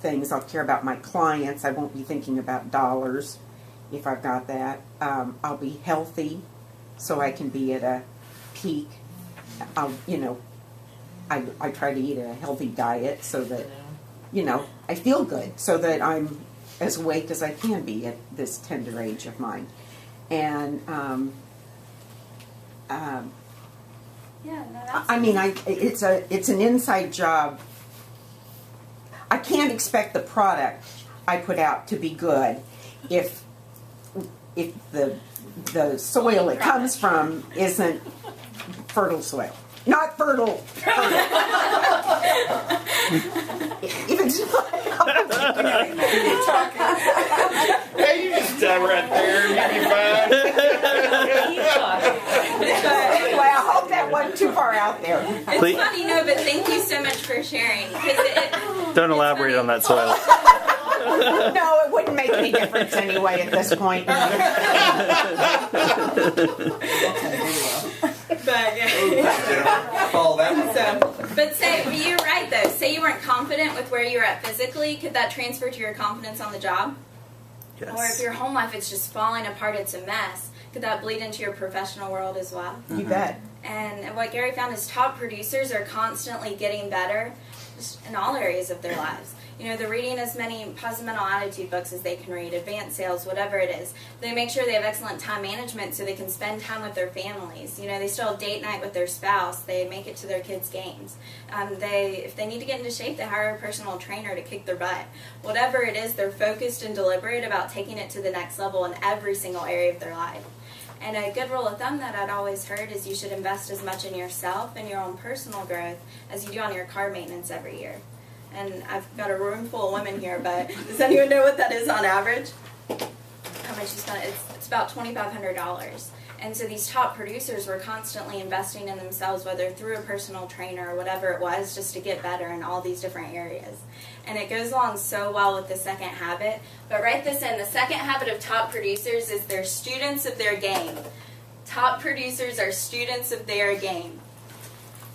things. I'll care about my clients. I won't be thinking about dollars if I've got that. I'll be healthy so I can be at a peak. I try to eat a healthy diet so that, I feel good so that I'm as awake as I can be at this tender age of mine. And, it's an inside job. I can't expect the product I put out to be good if the soil it comes from isn't fertile soil. Not fertile. If it's Hey, you just stop right there. You'll be fine. Anyway, I hope that wasn't too far out there. It's funny, no, but thank you so much for sharing. Don't elaborate on that soil. No, it wouldn't make any difference anyway at this point. But you're right though. Say you weren't confident with where you're at physically, could that transfer to your confidence on the job? Yes. Or if your home life is just falling apart, it's a mess, could that bleed into your professional world as well? You bet. And what Gary found is top producers are constantly getting better just in all areas of their lives. They're reading as many positive mental attitude books as they can read, advanced sales, whatever it is. They make sure they have excellent time management so they can spend time with their families. They still have date night with their spouse. They make it to their kids' games. If they need to get into shape, they hire a personal trainer to kick their butt. Whatever it is, they're focused and deliberate about taking it to the next level in every single area of their life. And a good rule of thumb that I'd always heard is you should invest as much in yourself and your own personal growth as you do on your car maintenance every year. And I've got a room full of women here, but does anyone know what that is on average? How much you spend? It's about $2,500. And so these top producers were constantly investing in themselves, whether through a personal trainer or whatever it was, just to get better in all these different areas. And it goes along so well with the second habit. But write this in. The second habit of top producers is they're students of their game. Top producers are students of their game.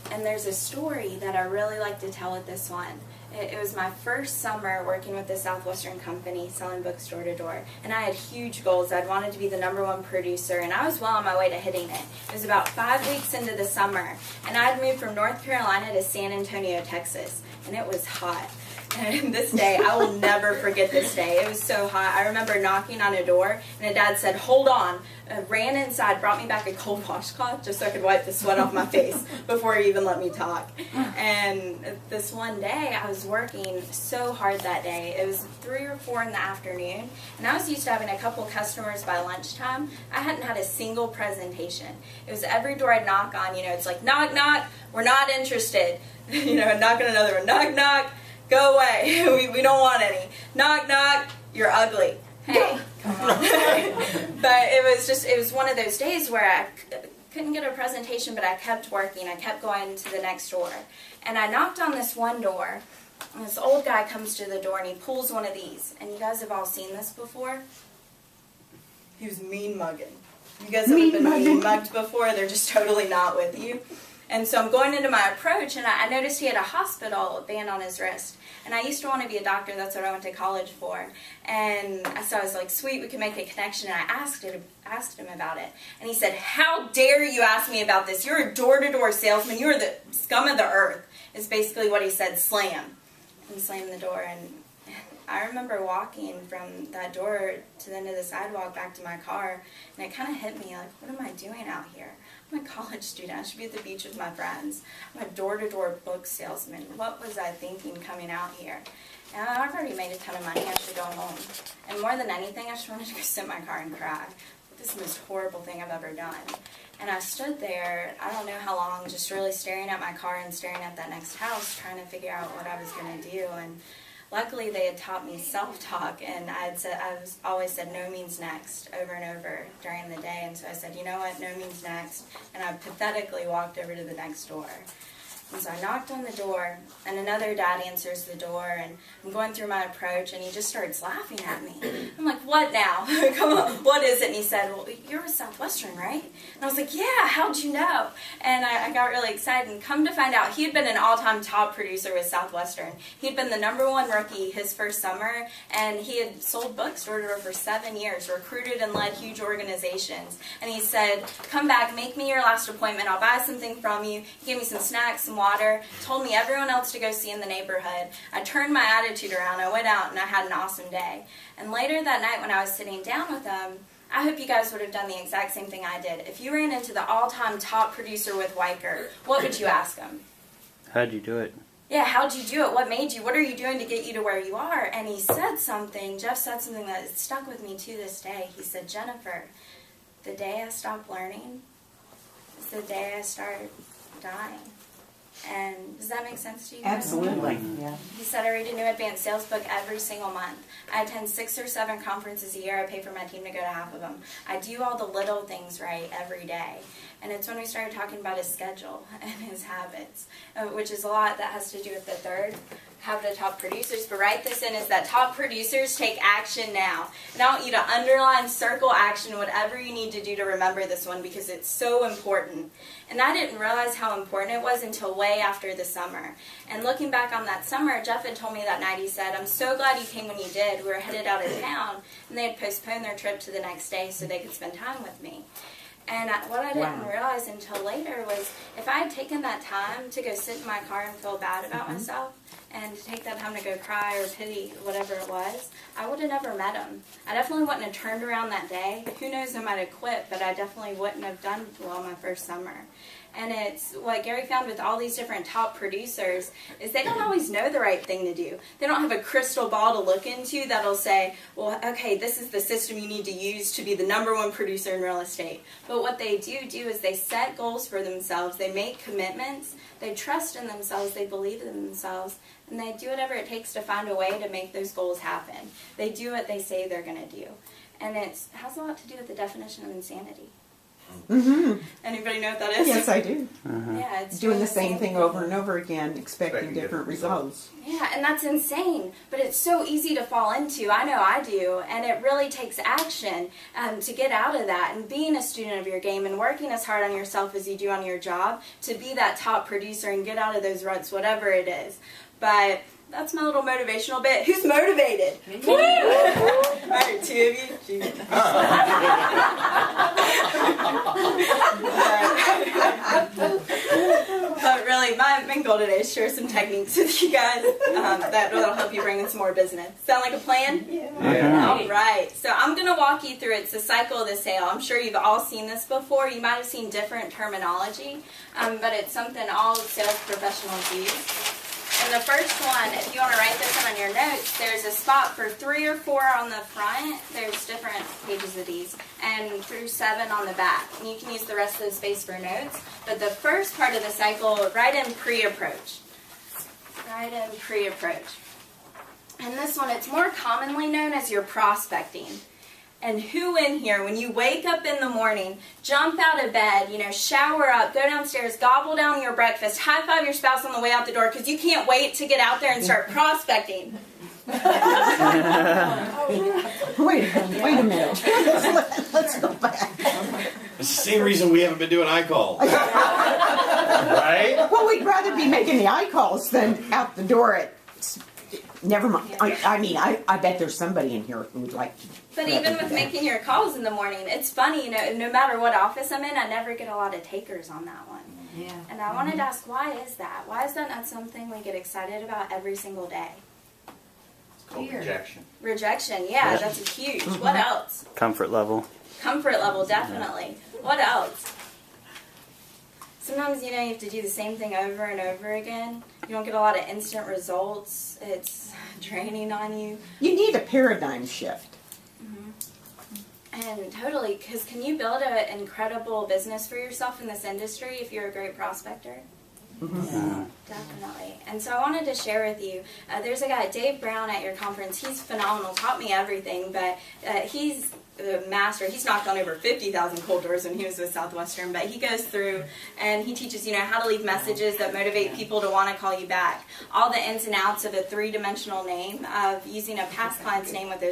And there's a story that I really like to tell with this one. It was my first summer working with the Southwestern company selling books door to door. And I had huge goals. I'd wanted to be the #1 producer, and I was well on my way to hitting it. It was about 5 weeks into the summer, and I'd moved from North Carolina to San Antonio, Texas, and it was hot. And this day, I will never forget this day. It was so hot. I remember knocking on a door, and a dad said, "Hold on." Ran inside, brought me back a cold washcloth just so I could wipe the sweat off my face before he even let me talk. And this one day, I was working so hard that day. It was 3 or 4 in the afternoon, and I was used to having a couple customers by lunchtime. I hadn't had a single presentation. It was every door I'd knock on, it's like, knock, knock, we're not interested. I'd knock on another one, knock, knock, go away, we don't want any. Knock, knock, you're ugly. Hey, come on. But it was one of those days where I couldn't get a presentation, but I kept working. I kept going to the next door. And I knocked on this one door, and this old guy comes to the door, and he pulls one of these. And you guys have all seen this before? He was mean mugging. You guys haven't been mean mugged before? They're just totally not with you. And so I'm going into my approach, and I noticed he had a hospital band on his wrist. And I used to want to be a doctor. That's what I went to college for. And so I was like, sweet, we can make a connection. And I asked him about it. And he said, "How dare you ask me about this? You're a door-to-door salesman. You are the scum of the earth," is basically what he said. Slam. And slammed the door. And I remember walking from that door to the end of the sidewalk back to my car. And it kind of hit me like, what am I doing out here? I'm a college student. I should be at the beach with my friends. I'm a door-to-door book salesman. What was I thinking coming out here? And I've already made a ton of money. I should go home. And more than anything, I just wanted to go sit in my car and cry. This is the most horrible thing I've ever done. And I stood there, I don't know how long, just really staring at my car and staring at that next house, trying to figure out what I was going to do. And luckily, they had taught me self-talk, and I always said no means next over and over during the day. And so I said, you know what, no means next. And I pathetically walked over to the next door. And so I knocked on the door, and another dad answers the door, and I'm going through my approach, and he just starts laughing at me. I'm like, what now? Come on, what is it? And he said, well, you're with Southwestern, right? And I was like, yeah, how'd you know? And I got really excited, and come to find out, he had been an all-time top producer with Southwestern. He'd been the #1 rookie his first summer, and he had sold books door to door for 7 years, recruited and led huge organizations. And he said, come back, make me your last appointment, I'll buy something from you. He gave me some snacks, some water, told me everyone else to go see in the neighborhood. I turned my attitude around, I went out, and I had an awesome day. And later that night when I was sitting down with him, I hope you guys would have done the exact same thing I did. If you ran into the all-time top producer with Weicker, what would you ask him? How'd you do it? Yeah, how'd you do it? What made you? What are you doing to get you to where you are? And he said something, Jeff said something that stuck with me to this day. He said, Jennifer, the day I stopped learning is the day I started dying. And does that make sense to you guys? Absolutely. Yeah. He said I read a new advanced sales book every single month. I attend 6 or 7 conferences a year. I pay for my team to go to half of them. I do all the little things right every day. And it's when we started talking about his schedule and his habits, which is a lot that has to do with the third habit of top producers. But write this in, is that top producers take action now. And I want you to underline, circle action, whatever you need to do to remember this one, because it's so important. And I didn't realize how important it was until way after the summer. And looking back on that summer, Jeff had told me that night, he said, I'm so glad you came when you did. We were headed out of town, and they had postponed their trip to the next day so they could spend time with me. And what I didn't realize until later was, if I had taken that time to go sit in my car and feel bad about myself, and to take that time to go cry or pity, whatever it was, I would have never met him. I definitely wouldn't have turned around that day. Who knows, I might have quit, but I definitely wouldn't have done well my first summer. And it's what Gary found with all these different top producers is they don't always know the right thing to do. They don't have a crystal ball to look into that'll say, well, okay, this is the system you need to use to be the #1 producer in real estate. But what they do is they set goals for themselves, they make commitments, they trust in themselves, they believe in themselves, and they do whatever it takes to find a way to make those goals happen. They do what they say they're going to do. And it has a lot to do with the definition of insanity. Mm-hmm. Anybody know what that is? Yes, I do. Yeah, it's Doing the same thing over and over again, expecting different results. Yeah, and that's insane, but it's so easy to fall into. I know I do, and it really takes action to get out of that, and being a student of your game and working as hard on yourself as you do on your job to be that top producer and get out of those ruts, whatever it is. But that's my little motivational bit. Who's motivated? Woo! All right, 2 of you. But really, my main goal today is share some techniques with you guys that will help you bring in some more business. Sound like a plan? Yeah. All right. So I'm going to walk you through it. It's the cycle of the sale. I'm sure you've all seen this before. You might have seen different terminology, but it's something all sales professionals use. And the first one, if you want to write this one on your notes, there's a spot for 3 or 4 on the front. There's different pages of these, and through 7 on the back. And you can use the rest of the space for notes. But the first part of the cycle, write in pre-approach. Write in pre-approach. And this one, it's more commonly known as your prospecting. And who in here, when you wake up in the morning, jump out of bed, shower up, go downstairs, gobble down your breakfast, high-five your spouse on the way out the door because you can't wait to get out there and start prospecting? Wait a minute. Let's go back. It's the same reason we haven't been doing iCall. Right? Well, we'd rather be making the eye calls than out the door at... Never mind. I bet there's somebody in here who would like to... But even with making your calls in the morning, it's funny, no matter what office I'm in, I never get a lot of takers on that one. Yeah. And I wanted to ask, why is that? Why is that not something we get excited about every single day? It's called rejection. Rejection, yeah, that's huge. What else? Comfort level. Comfort level, definitely. What else? Sometimes, you have to do the same thing over and over again. You don't get a lot of instant results. It's draining on you. You need a paradigm shift. And totally, because can you build an incredible business for yourself in this industry if you're a great prospector? Definitely. And so I wanted to share with you, there's a guy, Dave Brown, at your conference. He's phenomenal, taught me everything, but he's the master. He's knocked on over 50,000 cold doors when he was with Southwestern, but he goes through and he teaches, how to leave messages that motivate people to want to call you back. All the ins and outs of a three-dimensional name, of using a past client's name with a